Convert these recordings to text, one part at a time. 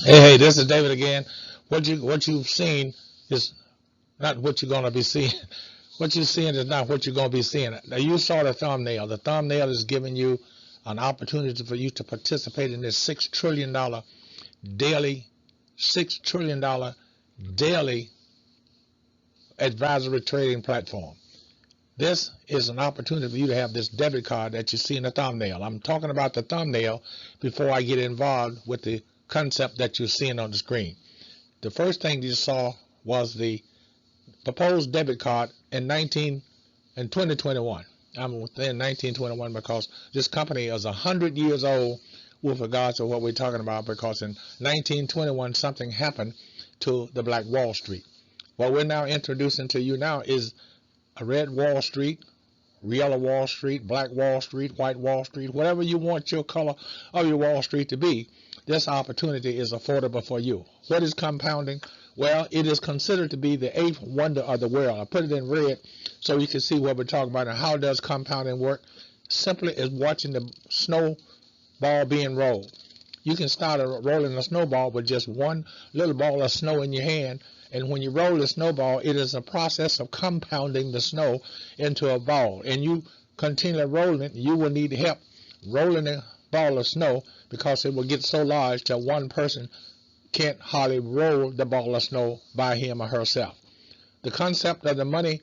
Hey, this is David again. What you've seen is not what you're gonna be seeing. What you're seeing is not what you're gonna be seeing. Now you saw the thumbnail. The thumbnail is giving you an opportunity for you to participate in this $6 trillion daily, $6 trillion daily advisory trading platform. This is an opportunity for you to have this debit card that you see in the thumbnail. I'm talking about the thumbnail before I get involved with the concept that you're seeing on the screen. The first thing you saw was the proposed debit card in 2021. I'm within 1921 because this company is 100 years old with regards to what we're talking about, because in 1921 something happened to the Black Wall Street. What we're now introducing to you now is a red Wall Street, yellow Wall Street, black Wall Street, white Wall Street, whatever you want your color of your Wall Street to be. This opportunity is affordable for you. What is compounding? Well, it is considered to be the eighth wonder of the world. I put it in red so you can see what we're talking about and how does compounding work. Simply as watching the snowball being rolled. You can start rolling a snowball with just one little ball of snow in your hand, and when you roll the snowball, it is a process of compounding the snow into a ball. And you continue rolling it, you will need help rolling the ball of snow because it will get so large that one person can't hardly roll the ball of snow by him or herself. The concept of the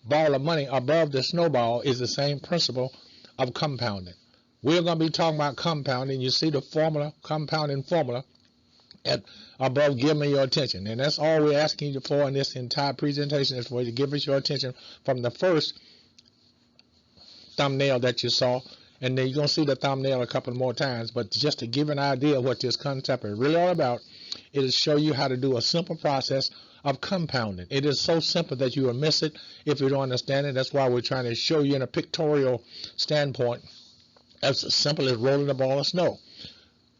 ball of money above the snowball is the same principle of compounding. We're going to be talking about compounding. You see the formula, compounding formula above. Give me your attention, and that's all we're asking you for in this entire presentation, is for you to give us your attention from the first thumbnail that you saw, and then you're going to see the thumbnail a couple more times. But just to give an idea of what this concept is really all about, it is show you how to do a simple process of compounding. It is so simple that you will miss it if you don't understand it. That's why we're trying to show you in a pictorial standpoint, as simple as rolling a ball of snow.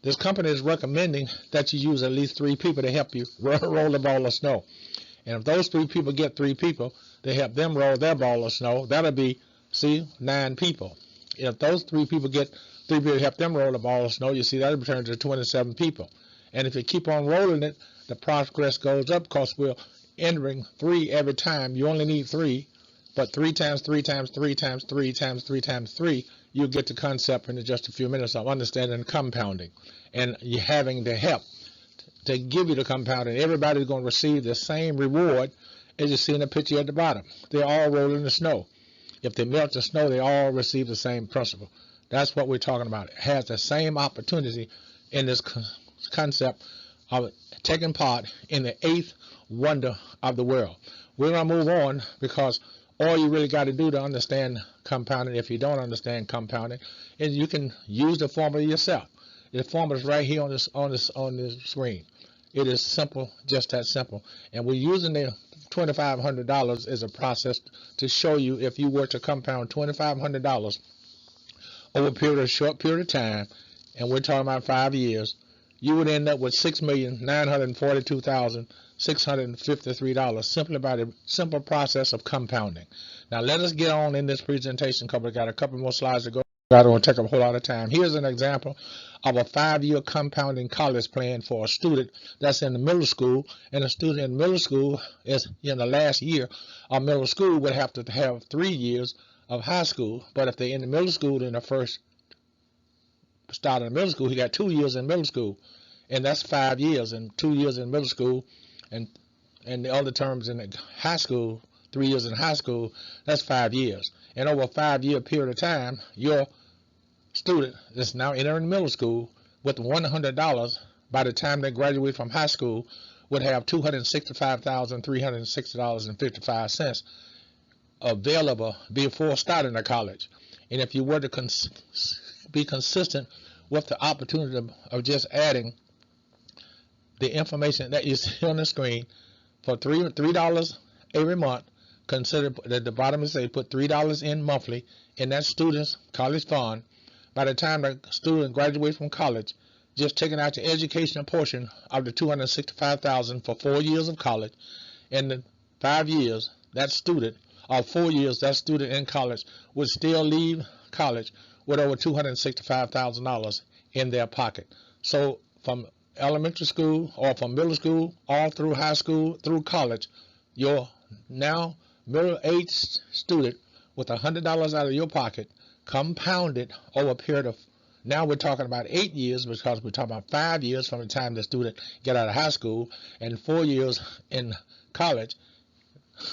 This company is recommending that you use at least 3 people to help you roll the ball of snow. And if those 3 people get 3 people to help them roll their ball of snow, that'll be, see, 9 people. If those 3 people get 3 people to help them roll the ball of snow, you see that'll return to 27 people. And if you keep on rolling it, the progress goes up because we're entering 3 every time. You only need 3, but 3 times 3 times 3 times 3 times 3 times 3, you'll get the concept in just a few minutes of understanding compounding. And you're having the help to give you the compounding. Everybody's going to receive the same reward as you see in the picture at the bottom. They're all rolling the snow. If they melt the snow, they all receive the same principle. That's what we're talking about. It has the same opportunity in this concept of taking part in the 8th wonder of the world. We're going to move on because all you really got to do to understand compounding, if you don't understand compounding, is you can use the formula yourself. The formula is right here on this screen. It is simple, just that simple. And we're using the $2,500 as a process to show you if you were to compound $2,500 over a short period of time, and we're talking about 5 years, you would end up with $6,942,653 simply by the simple process of compounding. Now let us get on in this presentation because we got a couple more slides to go. I don't want to take up a whole lot of time. Here's an example of a 5-year compounding college plan for a student that's in the middle school, and a student in middle school is in the last year of middle school would have to have 3 years of high school. But if they're in the middle school in the first start of middle school, he got 2 years in middle school, and that's 5 years, and 2 years in middle school, and the other terms in the high school, 3 years in high school, that's 5 years. And over a 5-year period of time, your student that's now entering middle school with $100 by the time they graduate from high school would have $265,360.55 available before starting the college. And if you were to be consistent with the opportunity of just adding the information that you see on the screen for $3 every month, consider at the bottom it says put $3 in monthly in that student's college fund. By the time the student graduates from college, just taking out the educational portion of the $265,000 for 4 years of college, and the 5 years that student, or 4 years that student in college would still leave college with over $265,000 in their pocket. So from elementary school or from middle school all through high school through college, your now middle-aged student with $100 out of your pocket, compounded over a period of, now we're talking about 8 years because we're talking about 5 years from the time the student get out of high school and 4 years in college,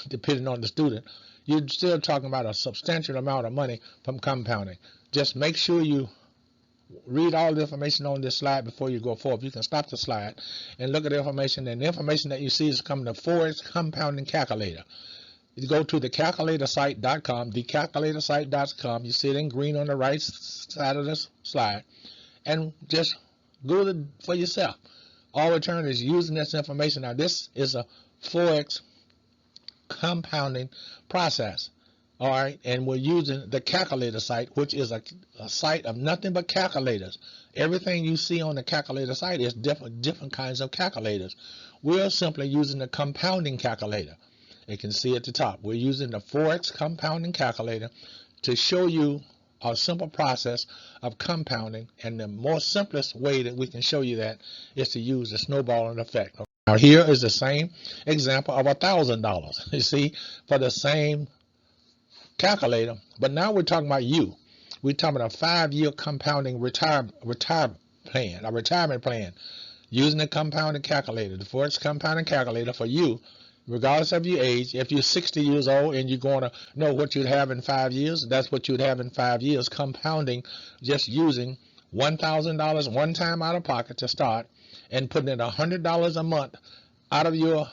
depending on the student. You're still talking about a substantial amount of money from compounding. Just make sure you read all the information on this slide before you go forward. You can stop the slide and look at the information, and the information that you see is coming to Forex Compounding Calculator. You go to thecalculatorsite.com, thecalculatorsite.com. You see it in green on the right side of this slide, and just Google it for yourself. All return is using this information. Now, this is a Forex compounding process. All right, and we're using the calculator site, which is a site of nothing but calculators. Everything you see on the calculator site is different kinds of calculators. We're simply using the compounding calculator. You can see at the top, we're using the Forex compounding calculator to show you a simple process of compounding, and the most simplest way that we can show you that is to use the snowballing effect. Now here is the same example of $1,000. You see, for the same calculator, but now we're talking about you. We're talking about a 5-year compounding retirement plan using the compounding calculator, the Forex compounding calculator for you, regardless of your age. If you're 60 years old and you're going to know what you'd have in 5 years, that's what you'd have in 5 years, compounding, just using $1,000 one time out of pocket to start and putting in $100 a month out of your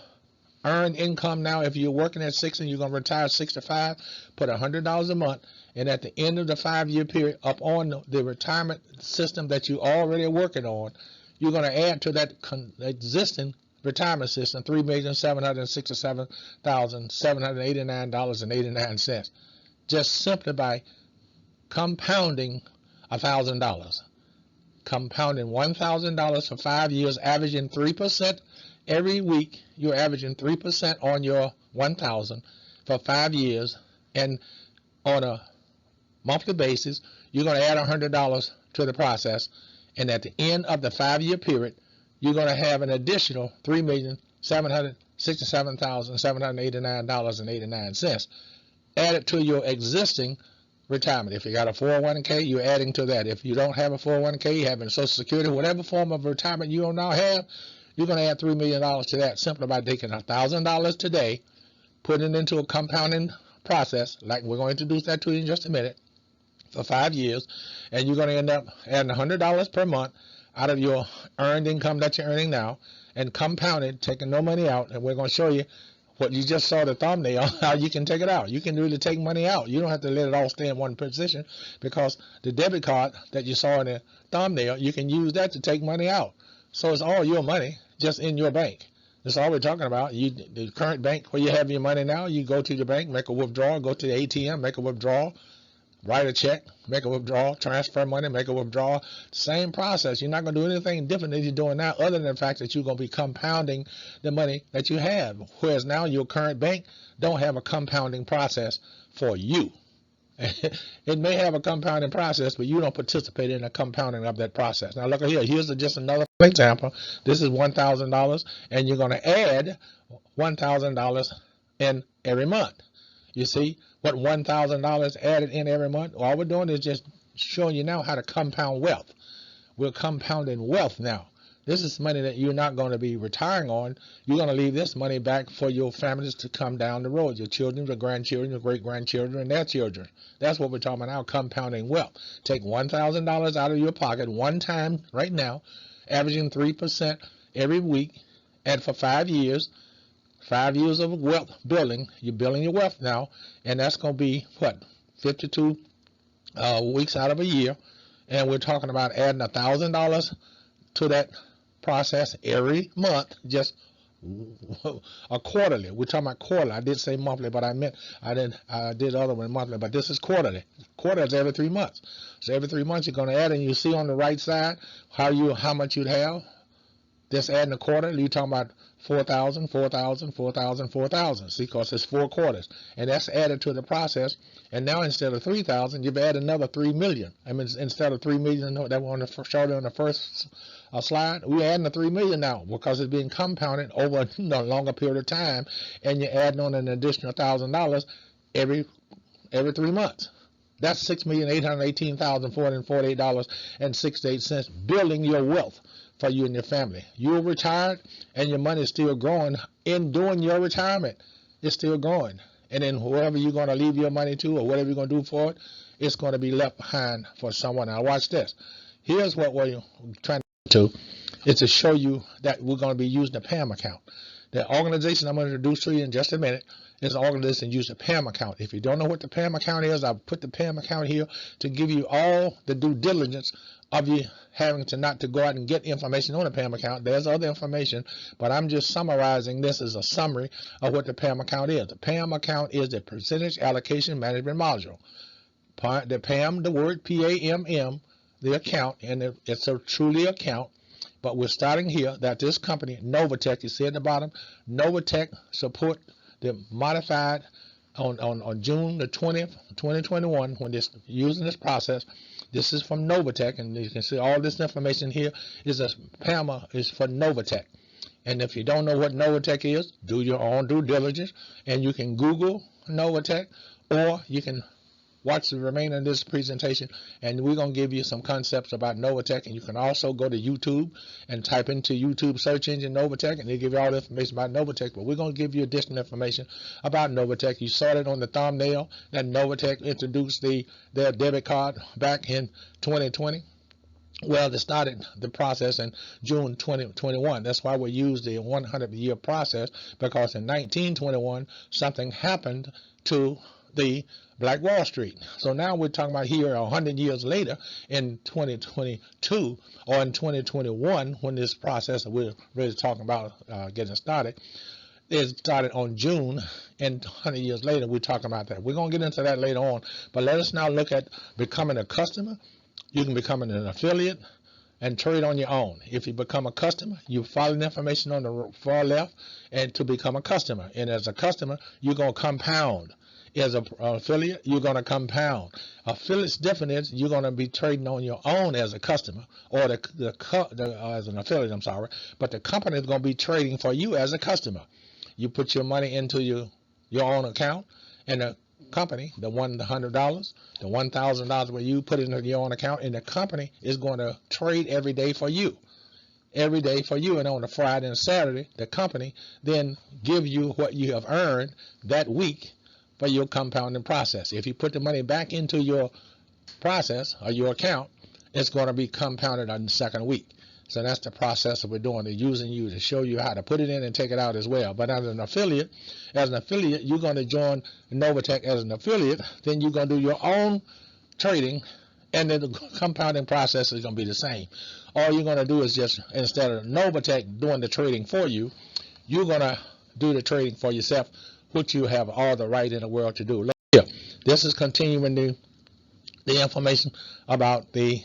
earned income. Now, if you're working at 60 and you're going to retire at 65, put $100 a month, and at the end of the 5-year period, up on the retirement system that you already are working on, you're going to add to that existing retirement system $3,767,789.89, just simply by compounding $1,000. Compounding $1,000 for 5 years, averaging 3% every week. You're averaging 3% on your 1,000 for 5 years, and on a monthly basis, you're going to add $100 to the process, and at the end of the 5-year period, you're going to have an additional $3,767,789.89 added to your existing retirement. If you got a 401k, you're adding to that. If you don't have a 401k, you have a Social Security, whatever form of retirement you don't now have, you're going to add $3 million to that simply by taking $1,000 today, putting it into a compounding process, like we're going to introduce that to you in just a minute, for 5 years, and you're going to end up adding $100 per month out of your earned income that you're earning now, and compound it, taking no money out. And we're going to show you what you just saw the thumbnail, how you can take it out. You can really take money out. You don't have to let it all stay in one position, because the debit card that you saw in the thumbnail, you can use that to take money out. So it's all your money just in your bank. That's all we're talking about. The current bank where you have your money now, you go to the bank, make a withdrawal, go to the ATM, make a withdrawal, write a check, make a withdrawal, transfer money, make a withdrawal. Same process. You're not going to do anything different than you're doing now, other than the fact that you're going to be compounding the money that you have. Whereas now your current bank don't have a compounding process for you. It may have a compounding process, but you don't participate in the compounding of that process. Now look here. Here's just another example. This is $1,000, and you're going to add $1,000 in every month. You see what $1,000 added in every month? All we're doing is just showing you now how to compound wealth. We're compounding wealth now. This is money that you're not going to be retiring on. You're going to leave this money back for your families to come down the road, your children, your grandchildren, your great-grandchildren, and their children. That's what we're talking about now, compounding wealth. Take $1,000 out of your pocket one time right now, averaging 3% every week, and for 5 years, 5 years of wealth building, you're building your wealth now, and that's going to be, what, 52 weeks out of a year, and we're talking about adding $1,000 to that process every month, just a quarterly. We're talking about quarterly. I did say monthly, but I did other one monthly, but this is quarterly. Quarter is every 3 months. So every 3 months you're going to add, and you see on the right side how much you'd have This adding a quarter, you're talking about 4,000, 4,000, 4,000, 4,000. See, because it's 4 quarters. And that's added to the process. And now instead of 3,000, you've added another 3 million. I mean, instead of 3 million that were on the showed on the first slide, we're adding the 3 million now because it's being compounded over a longer period of time. And you're adding on an additional $1,000 every 3 months. That's $6,818,448.68, building your wealth for you and your family. You're retired and your money is still growing in doing your retirement. It's still growing. And then whoever you're going to leave your money to or whatever you're going to do for it, it's going to be left behind for someone. Now watch this. Here's what we're trying to do. It's to show you that we're going to be using the PAM account. The organization I'm going to introduce to you in just a minute is an organization that uses the PAM account. If you don't know what the PAM account is, I've put the PAM account here to give you all the due diligence of you having to not to go out and get information on the PAM account. There's other information, but I'm just summarizing this as a summary of what the PAM account is. The PAM account is the Percentage Allocation Management Module. The PAM, the word P-A-M-M, the account, and it's a truly account. But we're starting here that this company, Novatech, you see at the bottom, Novatech support the modified on June the 20th, 2021, when this using this process. This is from Novatech, and you can see all this information here is PAMA is for Novatech. And if you don't know what Novatech is, do your own due diligence, and you can Google Novatech, or you can watch the remainder of this presentation, and we're going to give you some concepts about Novatech. And you can also go to YouTube and type into YouTube search engine Novatech, and they'll give you all the information about Novatech. But we're going to give you additional information about Novatech. You saw it on the thumbnail that Novatech introduced their debit card back in 2020. Well, they started the process in June 2021. That's why we use the 100-year process, because in 1921 something happened to the Black Wall Street. So now we're talking about here 100 years later in 2022 or in 2021, when this process that we're really talking about getting started, it started on June, and 100 years later we're talking about that. We're going to get into that later on, but let us now look at becoming a customer. You can become an affiliate and trade on your own. If you become a customer, you follow the information on the far left and to become a customer. And as a customer, you're going to compound. As an affiliate, you're going to compound. Affiliate's different is you're going to be trading on your own as a customer, or as an affiliate, I'm sorry, but the company is going to be trading for you as a customer. You put your money into your own account, and the company, the $100, the $1,000 where you put it into your own account, and the company is going to trade every day for you. Every day for you, and on a Friday and Saturday, the company then give you what you have earned that week for your compounding process. If you put the money back into your process or your account, it's going to be compounded on the second week. So that's the process that we're doing. They're using you to show you how to put it in and take it out as well. But as an affiliate, you're going to join Novatech as an affiliate. Then you're going to do your own trading, and then the compounding process is going to be the same. All you're going to do is just, instead of Novatech doing the trading for you, you're going to do the trading for yourself, which you have all the right in the world to do. Look here. This is continuing the information about the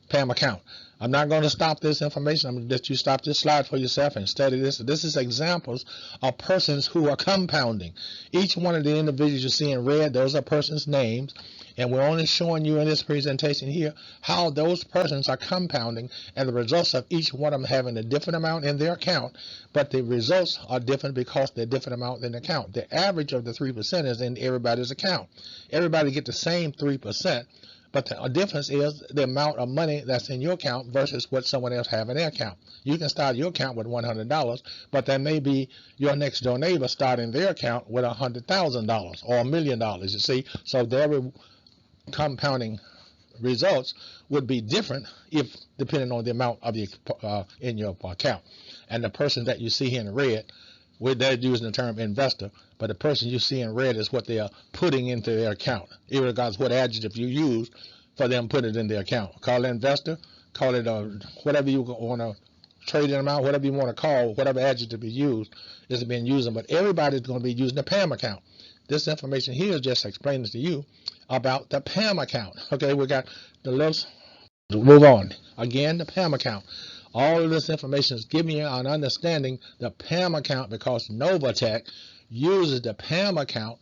PAM account. I'm not going to stop this information. I'm going to let you stop this slide for yourself and study this. This is examples of persons who are compounding. Each one of the individuals you see in red, those are persons' names. And we're only showing you in this presentation here how those persons are compounding, and the results of each one of them having a different amount in their account, but the results are different because they're different amount in the account. The average of the 3% is in everybody's account. Everybody get the same 3%, but the difference is the amount of money that's in your account versus what someone else have in their account. You can start your account with $100, but that may be your next door neighbor starting their account with $100,000 or $1 million, you see. So their compounding results would be different if depending on the amount of in your account. And the person that you see here in red, they're using the term investor, but the person you see in red is what they are putting into their account, irregardless what adjective you use for them putting it in their account. Call it investor, call it whatever you want to trade in amount, whatever you want to call, whatever adjective you use is being used, but everybody's going to be using the PAM account. This information here is just explaining to you about the PAM account. Okay, we got the list. Move on. Again, the PAM account. All of this information is giving you an understanding the PAM account, because Novatech uses the PAM account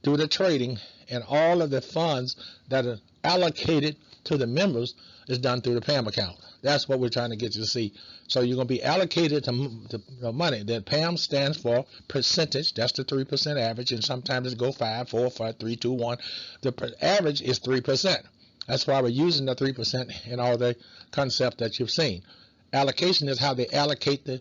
through the trading, and all of the funds that are allocated to the members is done through the PAM account. That's what we're trying to get you to see. So you're going to be allocated to money. The PAM stands for percentage. That's the 3% average, and sometimes it go 5, 4, 5, 3, 2, 1. The average is 3%. That's why we're using the 3% in all the concept that you've seen. Allocation is how they allocate the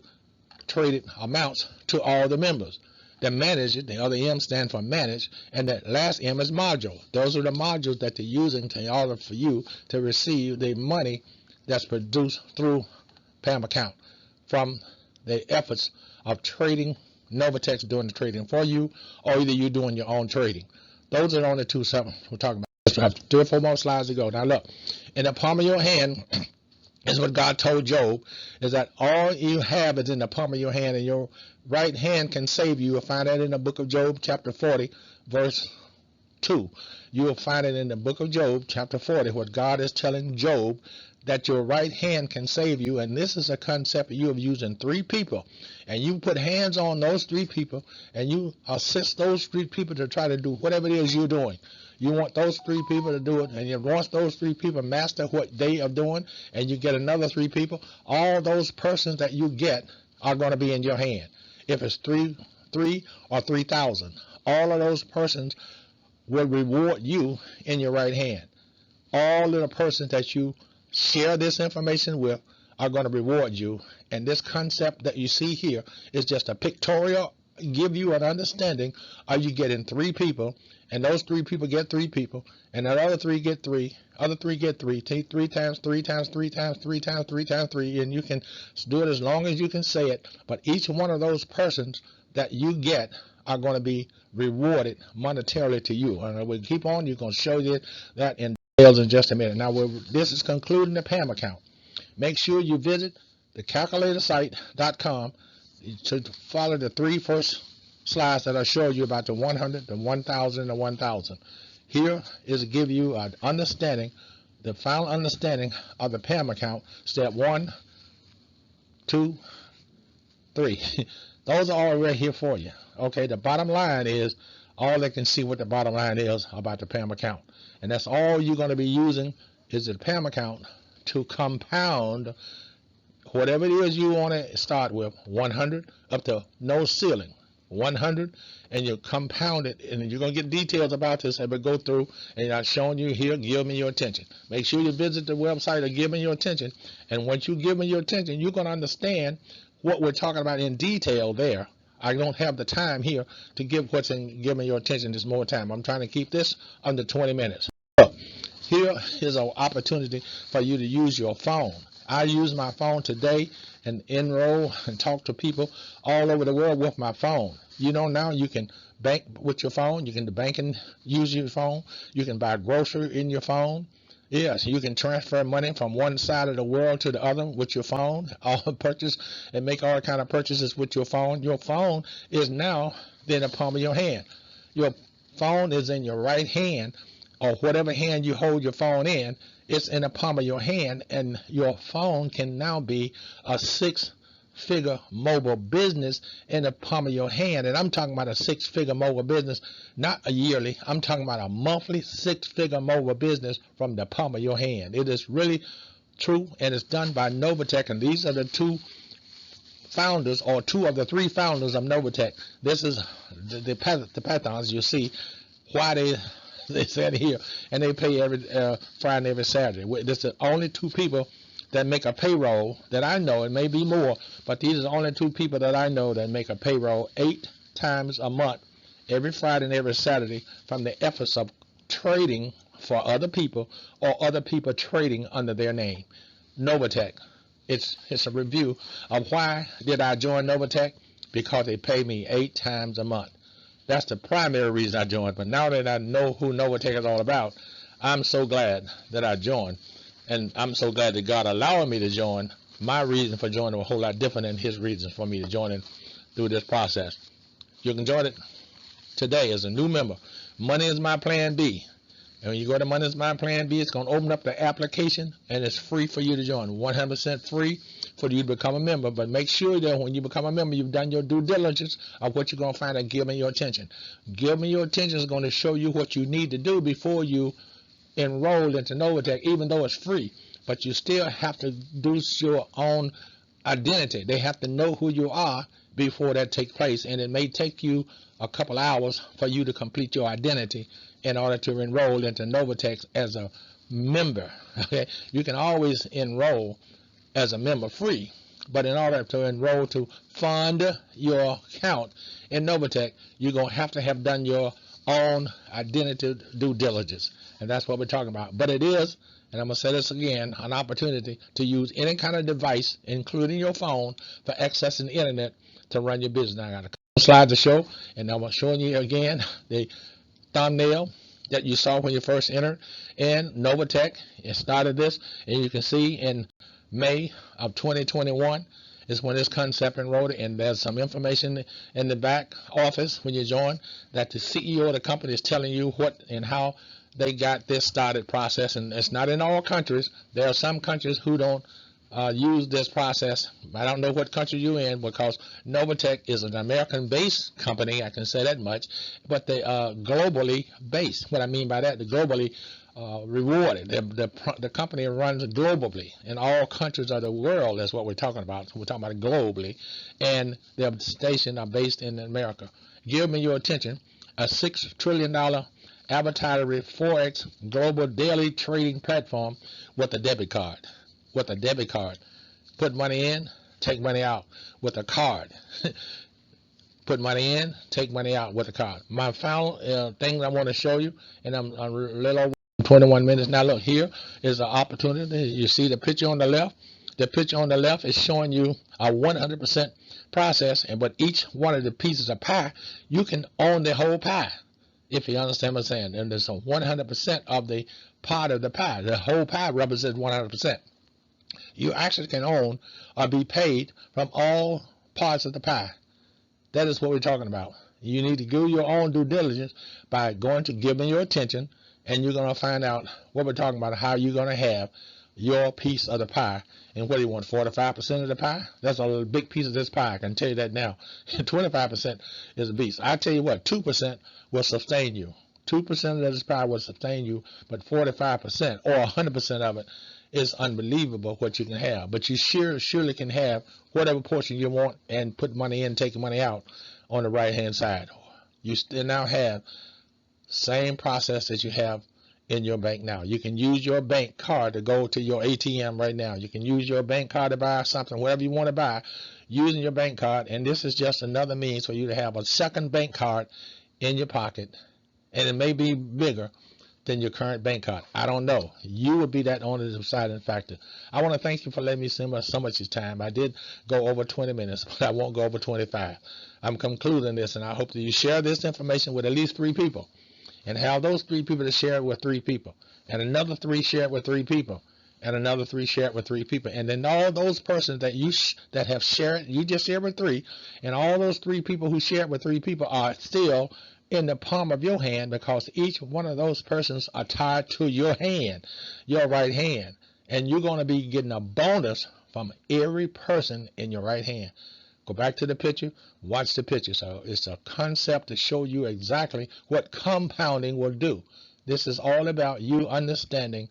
traded amounts to all the members. They manage it. The other M stands for manage, and the last M is module. Those are the modules that they're using in order for you to receive the money that's produced through PAM account from the efforts of trading. Novatech's doing the trading for you, or either you're doing your own trading. Those are the only two something we're talking about. We have 3 or 4 more slides to go. Now look, in the palm of your hand is what God told Job, is that all you have is in the palm of your hand, and your right hand can save you. You'll find that in the book of Job, chapter 40, verse 2. You will find it in the book of Job, chapter 40, what God is telling Job, that your right hand can save you. And this is a concept that you have used in 3 people, and you put hands on those 3 people, and you assist those 3 people to try to do whatever it is you're doing. You want those 3 people to do it, and once those 3 people master what they are doing, and you get another 3 people, all those persons that you get are going to be in your hand. If it's 3 or 3,000, all of those persons will reward you in your right hand. All of the persons that you share this information with are going to reward you. And this concept that you see here is just a pictorial, give you an understanding of you getting 3 people, and those 3 people get 3 people, and the other 3 get 3, other 3 get 3, take 3 times 3 times 3 times 3 times 3 times 3, and you can do it as long as you can say it. But each one of those persons that you get are going to be rewarded monetarily to you. And we'll keep on. You're going to show you that in details in just a minute. Now, this is concluding the PAM account. Make sure you visit thecalculatorsite.com to follow the 3 first slides that I showed you about the 100, the 1,000, and the 1,000. Here is to give you an understanding, the final understanding of the PAM account, step 1, 2, 3. Those are all right here for you. Okay, the bottom line is, all they can see what the bottom line is about the PAM account. And that's all you're going to be using is the PAM account to compound whatever it is you want to start with, 100 up to no ceiling, 100, and you compound it, and you're going to get details about this as we go through, and I've shown you here. Give me your attention. Make sure you visit the website and give me your attention, and once you give me your attention, you're going to understand what we're talking about in detail there. I don't have the time here to give what's in give me your attention. There's more time. I'm trying to keep this under 20 minutes. So here is an opportunity for you to use your phone. I use my phone today and enroll and talk to people all over the world with my phone. You know, now you can bank with your phone. You can bank and use your phone. You can buy grocery in your phone. Yes, you can transfer money from one side of the world to the other with your phone, purchase and make all kind of purchases with your phone. Your phone is now in the palm of your hand. Your phone is in your right hand, or whatever hand you hold your phone in, it's in the palm of your hand, and your phone can now be a 6-figure mobile business in the palm of your hand. And I'm talking about a 6-figure mobile business, not a yearly. I'm talking about a monthly 6-figure mobile business from the palm of your hand. It is really true, and it's done by Novatech, and these are the 2 founders, or 2 of the 3 founders of Novatech. This is the Pythons. You see why they said here, and they pay every Friday and every Saturday. This is the only 2 people that make a payroll that I know. It may be more, but these are the only 2 people that I know that make a payroll 8 times a month, every Friday and every Saturday, from the efforts of trading for other people, or other people trading under their name. Novatech. It's a review of why did I join Novatech? Because they pay me 8 times a month. That's the primary reason I joined. But now that I know who Novatech is all about, I'm so glad that I joined. And I'm so glad that God allowed me to join. My reason for joining was a whole lot different than his reasons for me to join in through this process. You can join it today as a new member. Money is my plan B. And when you go to Money is my plan B, it's going to open up the application, and it's free for you to join. 100% free. for you to become a member. But make sure that when you become a member, you've done your due diligence of what you're going to find out. Give me your attention. Give me your attention is going to show you what you need to do before you enroll into Novatech, even though it's free. But you still have to do your own identity. They have to know who you are before that takes place, and it may take you a couple hours for you to complete your identity in order to enroll into Novatech as a member. Okay, you can always enroll as a member free, but in order to enroll to fund your account in Novatech, you're going to have done your own identity due diligence, and that's what we're talking about. But it is, and I'm going to say this again, an opportunity to use any kind of device, including your phone, for accessing the internet to run your business. Now, I got a couple slides to show, and I'm showing you again the thumbnail that you saw when you first entered in Novatech. It started this, and you can see in May of 2021 is when this concept enrolled, and there's some information in the back office when you join that the CEO of the company is telling you what and how they got this started process. And it's not in all countries. There are some countries who don't use this process. I don't know what country you're in, because Novatech is an American-based company, I can say that much, but they are globally based. What I mean by that, they're globally rewarded. The company runs globally in all countries of the world. That's what we're talking about. We're talking about it globally, and their station are based in America. Give me your attention. A $6 trillion advertising Forex global daily trading platform with a debit card. With a debit card. Put money in, take money out with a card. Put money in, take money out with a card. My final thing I want to show you, and I'm a little over 21 minutes now. Look, here is an opportunity. You see the picture on the left? The picture on the left is showing you a 100% process, but each one of the pieces of pie, you can own the whole pie, if you understand what I'm saying. And there's a 100% of the part of the pie. The whole pie represents 100%. You actually can own or be paid from all parts of the pie. That is what we're talking about. You need to do your own due diligence by going to Give Me Your Attention, and you're going to find out what we're talking about, how you're going to have your piece of the pie. And what do you want, 45% of the pie? That's a big piece of this pie, I can tell you that now. 25% is a beast. I tell you what, 2% will sustain you. 2% of this pie will sustain you, but 45% or 100% of it is unbelievable what you can have. But you surely can have whatever portion you want and put money in, take money out on the right hand side. You still now have same process that you have in your bank now. You can use your bank card to go to your ATM right now. You can use your bank card to buy something, whatever you want to buy, using your bank card. And this is just another means for you to have a second bank card in your pocket, and it may be bigger than your current bank card. I don't know. You will be that only deciding factor. I want to thank you for letting me spend so much of your time. I did go over 20 minutes, but I won't go over 25. I'm concluding this, and I hope that you share this information with at least 3 people, and have those 3 people to share it with 3 people, and another 3 share it with 3 people, and another 3 share it with 3 people. And then all those persons that that have shared, you just share with 3, and all those 3 people who share it with 3 people are still in the palm of your hand, because each one of those persons are tied to your hand, your right hand, and you're going to be getting a bonus from every person in your right hand. Go back to the picture, watch the picture. So it's a concept to show you exactly what compounding will do. This is all about you understanding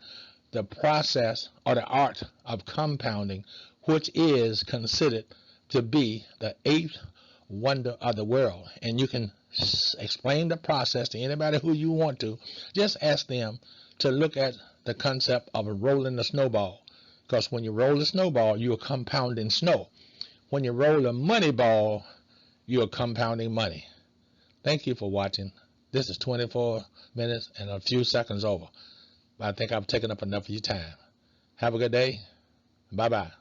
the process or the art of compounding, which is considered to be the 8th wonder of the world. And you can explain the process to anybody who you want to. Just ask them to look at the concept of rolling a snowball, because when you roll a snowball, you're compounding snow. When you roll a money ball, you're compounding money. Thank you for watching. This is 24 minutes and a few seconds over. I think I've taken up enough of your time. Have a good day. Bye-bye.